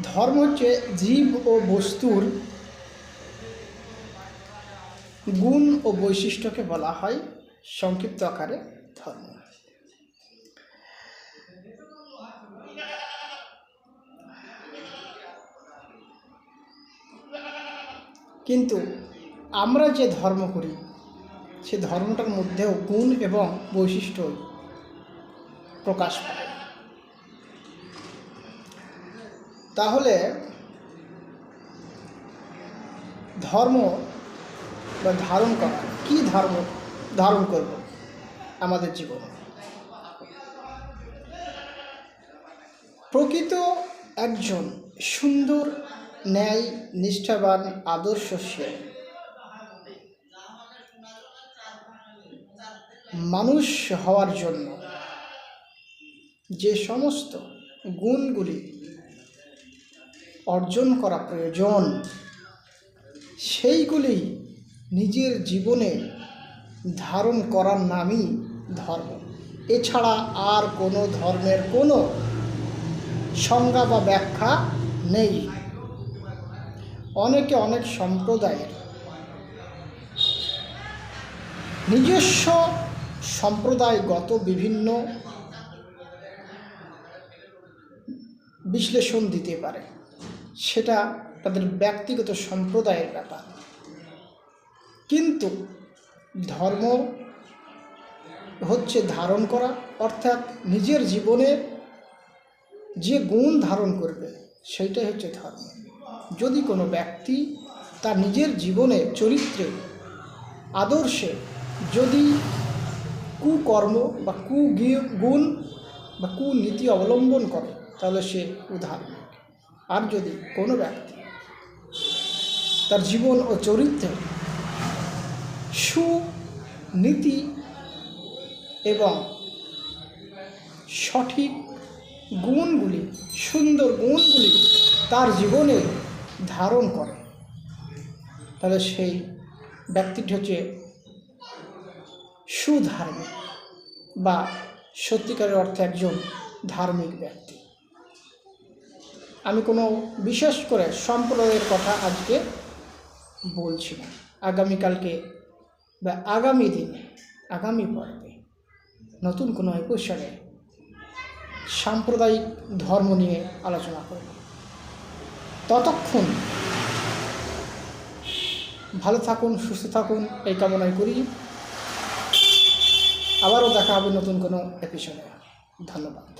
ধর্ম হচ্ছে জীব ও বস্তুর গুণ ও বৈশিষ্ট্যকে বলা হয় সংক্ষিপ্ত আকারে ধর্ম। কিন্তু আমরা যে ধর্ম করি সে ধর্মটার মধ্যেও গুণ এবং বৈশিষ্ট্য প্রকাশ পায়। তাহলে ধর্ম বা ধারণ করা, কি ধর্ম ধারণ করব আমাদের জীবনে? প্রকৃত একজন সুন্দর, ন্যায়, নিষ্ঠাবান, আদর্শশীল মানুষ হওয়ার জন্য যে সমস্ত গুণগুলি অর্জন করা প্রয়োজন সেইগুলি নিজের জীবনে ধারণ করার নামই ধর্ম। এছাড়া আর কোনো ধর্মের কোনো সংজ্ঞা বা ব্যাখ্যা নেই। অনেকে অনেক সম্প্রদায়ের নিজস্ব সম্প্রদায়গত বিভিন্ন বিশ্লেষণ দিতে পারে, সেটা তাদের ব্যক্তিগত সম্প্রদায়ের ব্যাপার। কিন্তু ধর্ম হচ্ছে ধারণ করা, অর্থাৎ নিজের জীবনে যে গুণ ধারণ করবে সেইটাই হচ্ছে ধর্ম। যদি কোনো ব্যক্তি তার নিজের জীবনে, চরিত্রে, আদর্শে যদি কুকর্ম বা কুগুণ বা কুনীতি অবলম্বন করে তাহলে সে উদাহরণ। আর যদি কোনো ব্যক্তি তার জীবন ও চরিত্রে সুনীতি এবং সঠিক গুণগুলি, সুন্দর গুণগুলি তার জীবনে ধারণ করে, তাহলে সেই ব্যক্তিটি হচ্ছে সুধার্মিক বা সত্যিকারের অর্থে একজন ধার্মিক ব্যক্তি। আমি কোনো বিশেষ করে সম্প্রদায়ের কথা আজকে বলছি না। আগামীকালকে বা আগামী দিনে, আগামী পর্বে নতুন কোনো এপিসোডে সাম্প্রদায়িক ধর্ম নিয়ে আলোচনা করব। ততক্ষণ ভালো থাকুন, সুস্থ থাকুন, এই কামনাই করি। আবারও দেখা হবে নতুন কোনো এপিসোডে। ধন্যবাদ।